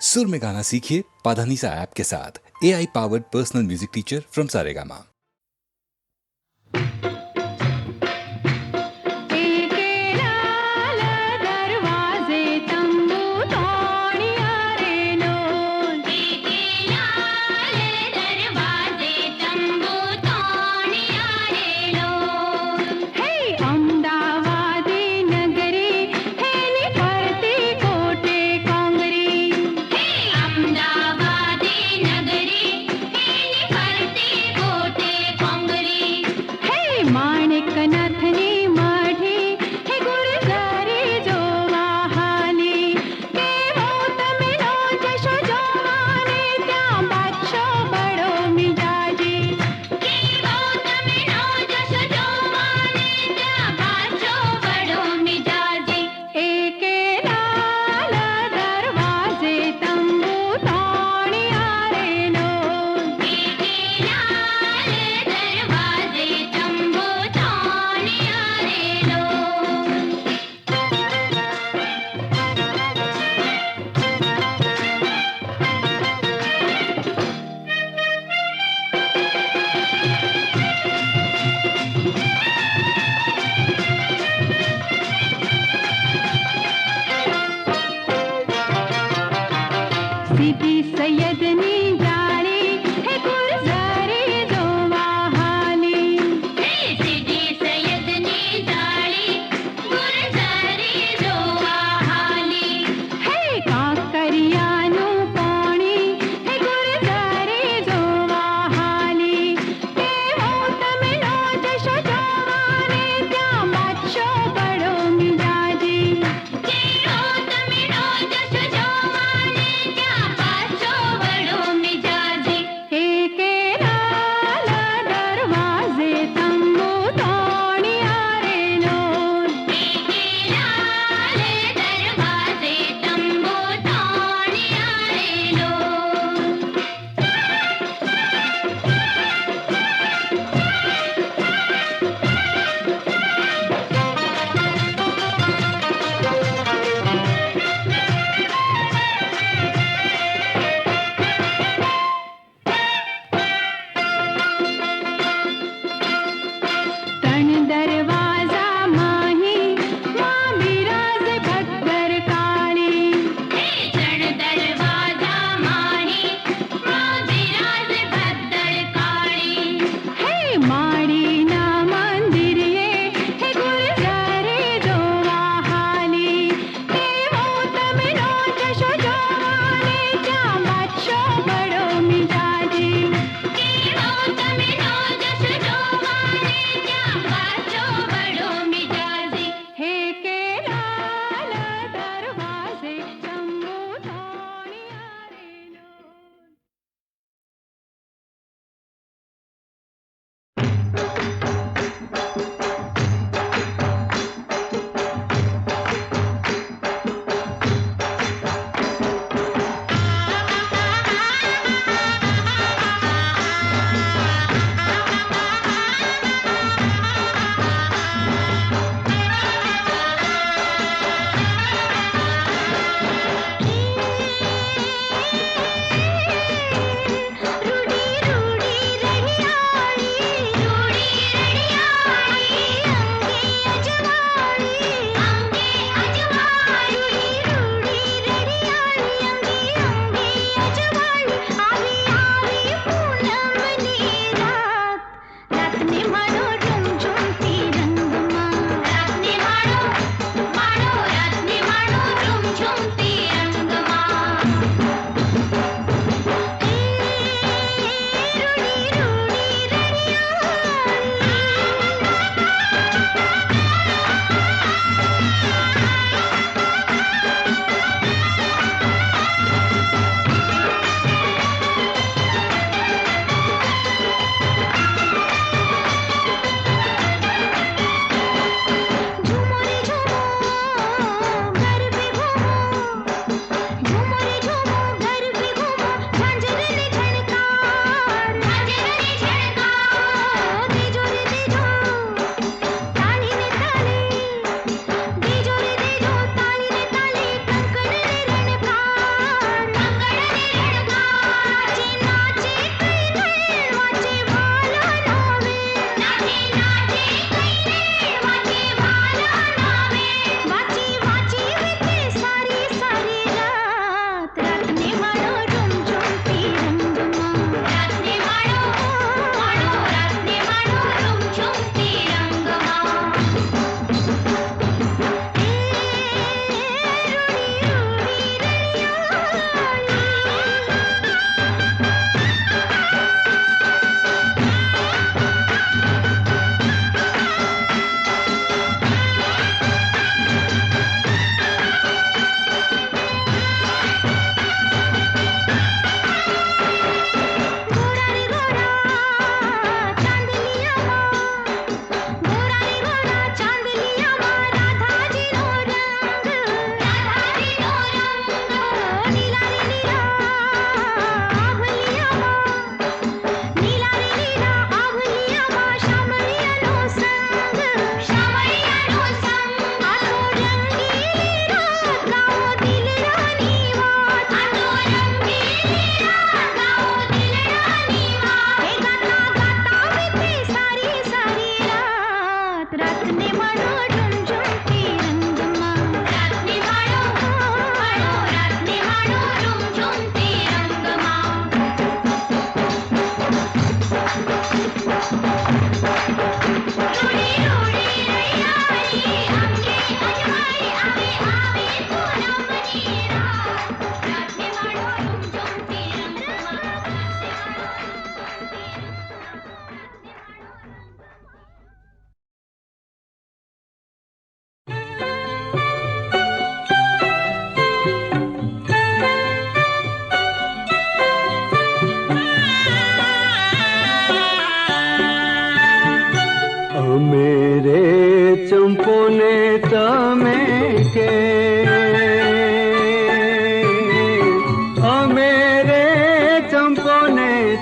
सुर में गाना सीखिए पाधानीसा ऐप के साथ। AI powered personal music teacher from Saregama.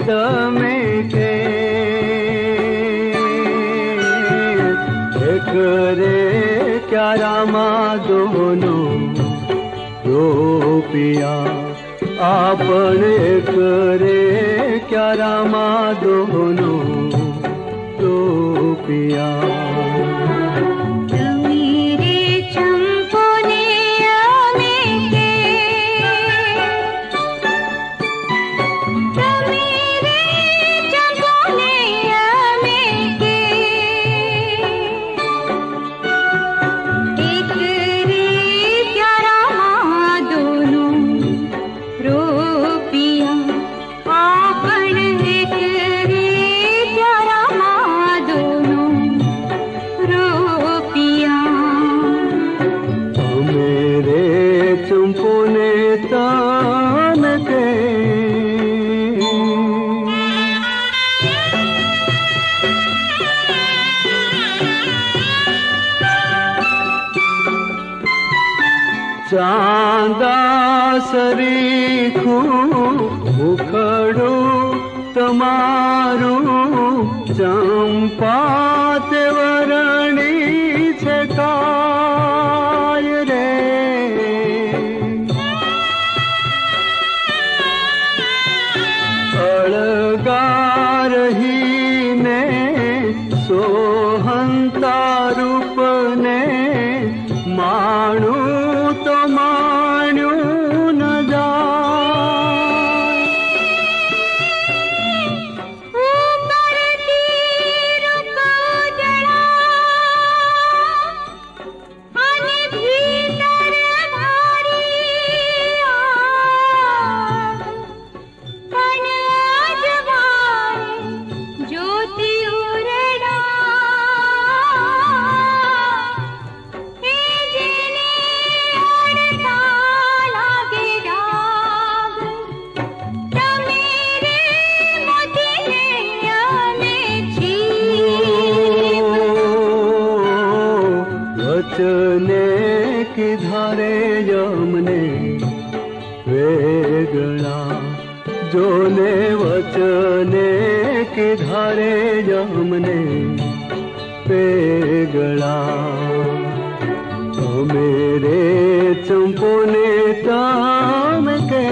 તમે કે એક રે ક્યારામાં દોનો રૂપિયા આપણ એક રે ક્યારામાં દોનો રૂપિયા ચાંદા સરીખું મુખડું તમારું ચંપા તે વરણી છે કાય રે અળગા રહીને સોહંતા રૂપને માણું તો માણ્યું ન જાય ઉપરથી રૂપ જળા અને ભીતર ધારી આગ પણ અજવાળે જ્યોતિ ઉરડા વચને કિધારે યમને વેગળા જોને વચને કિધારે યમને વેગળા મેરે ચંપોને તામ કે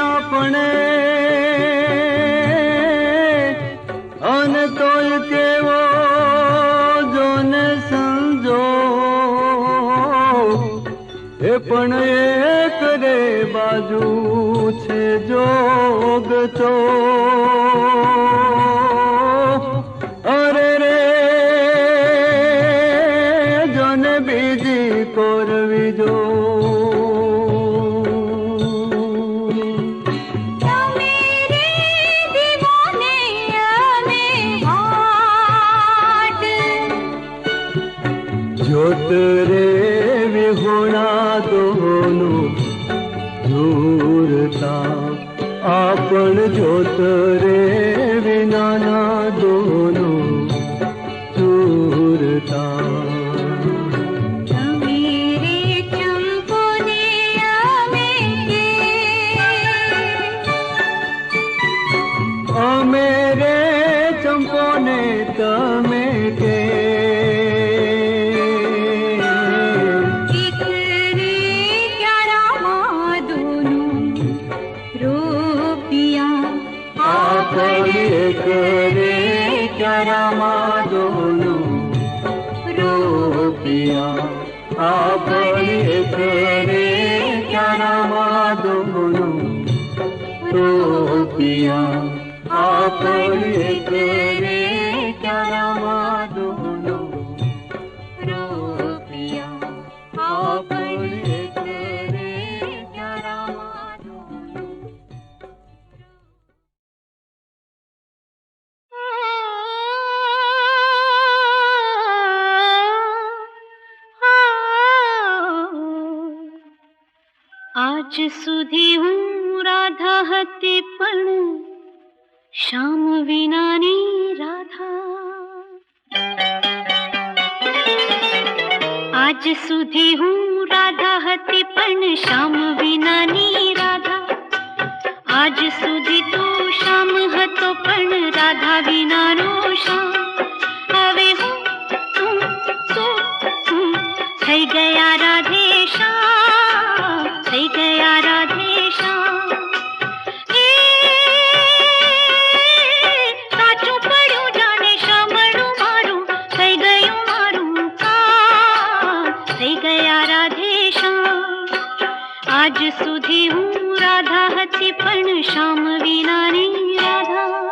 આપણે અને તોય કેવો જોને સંજો એ પણ એક રે બાજુ છે જોગ તો અરે રે જોને બીજી કોરવી જો ज्योत रे विहोणा दोनों दूरता आपण ज्योत रे विनाना दोनों दूरता मेरे चंपोने तमे के રૂપિયા करामा दोनों रोपिया आपण एक रे करामा दोनों रोपिया आपण एक रे करामा दोनों रोपिया आपण एक रे करामा दोनों आज सुधी हूँ राधा हती पण श्याम विनानी राधा आज सुधी हूँ राधा हती पण श्याम विनानी राधा आज सुधी तो श्याम हतो पण राधा विनानो श्याम હવે હું થઈ ગયા રાધે શ્યામ થઈ ગયા રાધે શ્યામ એ સાચું પડ્યું જાણે શ્રમણું મારું થઈ ગયું મારું કામ થઈ ગયા રાધે શ્યામ આજ સુધી હું રાધા હતી પણ શ્યામ વિનાની રાધા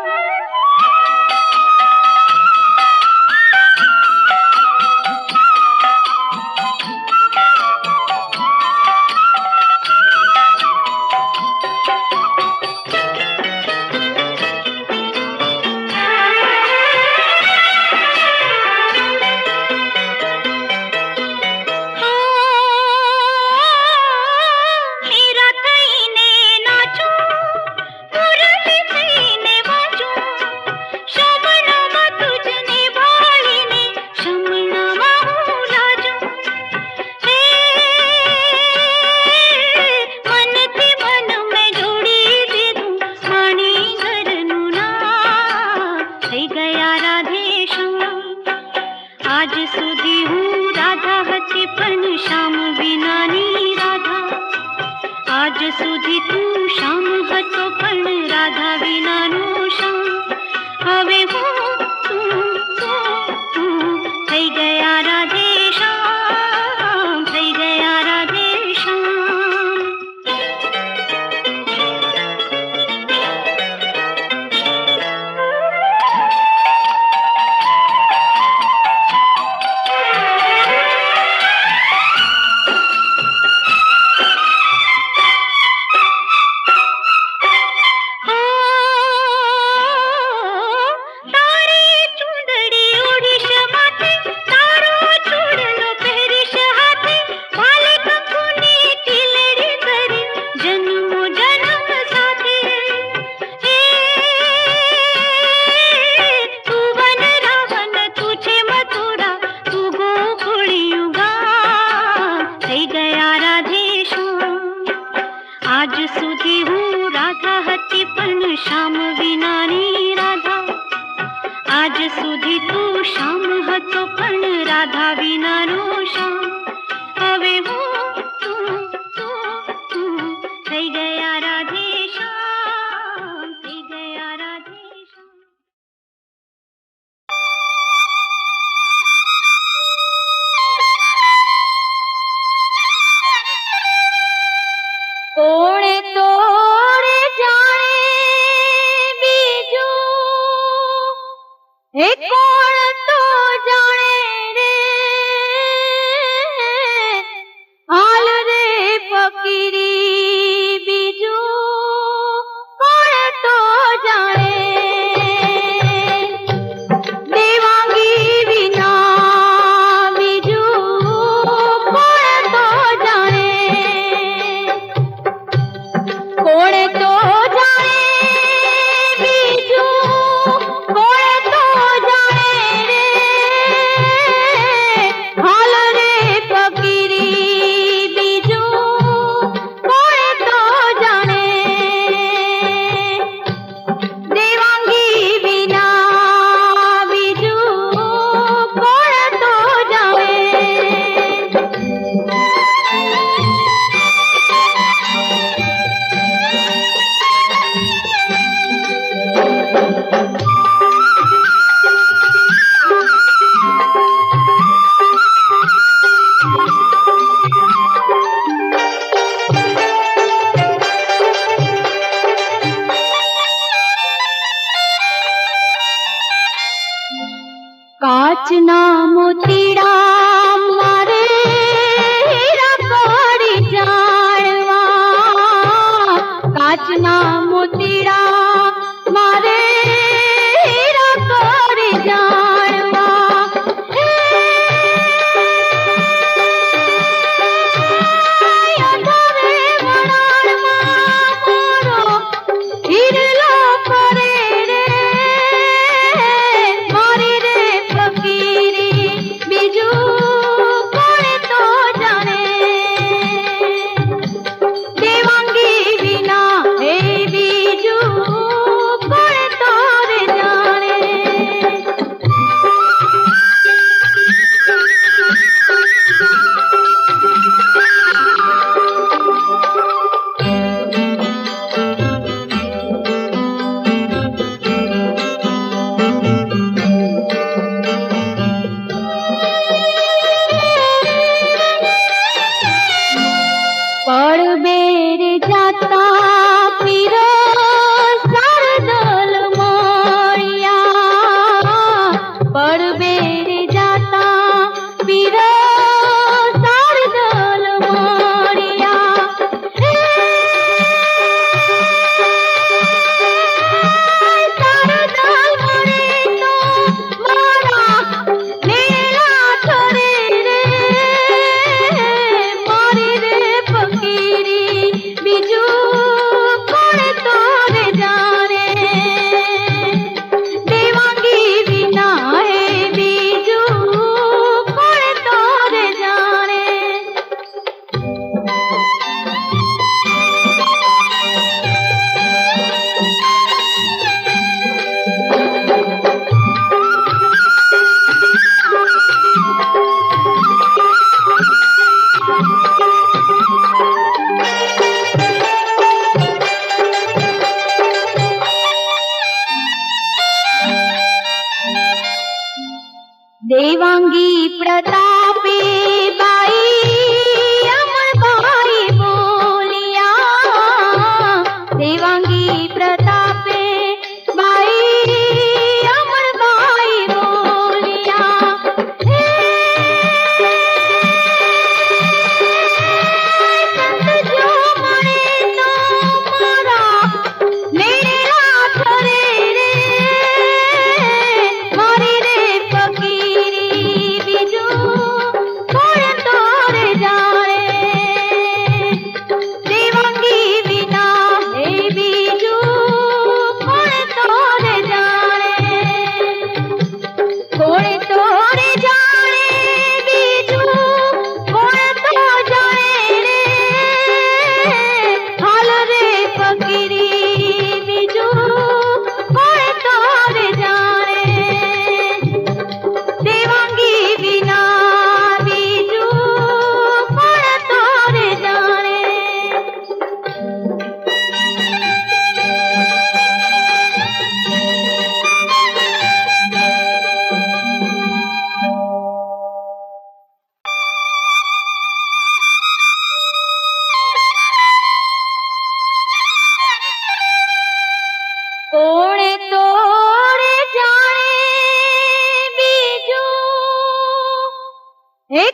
कोण तो जाणे કાચના મોતીડા મારે હીરા કરી જાણવા, કાચના મોતીડા મારે હીરા કરી જાણવા, અંધારે વણાણમાં મોરો હીરલો કરે રે, મારી રે ફકીરી બીજું કોણ તો જાણે, દેવાંગી વિના હે બીજું કોણ તો રે જાણે. પડબેર જાતા પીરો સરદલ મોળિયા, પડબેર જાતા પીરો સરદલ મોળિયા, સરદલ મોળે તો મારા મેળા ઠરે રે, મારી રે ફકીરી બીજું કોણ તો રે જાણે, દેવાંગી વિના હે બીજું કોણ તો રે જાણે. દેવાંગી પ્રતાપે બાઈ અમરબાઈ બોલિયા, દેવાંગી પ્રતાપે બાઈ અમરબાઈ બોલિયા, સંત જો મળે તો મારા મેળા ઠરે રે, મારી રે ફકીરી બીજું કોણ તો રે જાણે, દેવાંગી વિના હે બીજું કોણ તો રે જાણે, કોણ તો રે જાણે બીજું કોણ તો જાણે રે, હાલ રે ફકીરી બીજું કોણ તો રે જાણે, દેવાંગી વિના બીજું કોણ તો રે જાણે. કોણે તો રે જાણે બીજું હે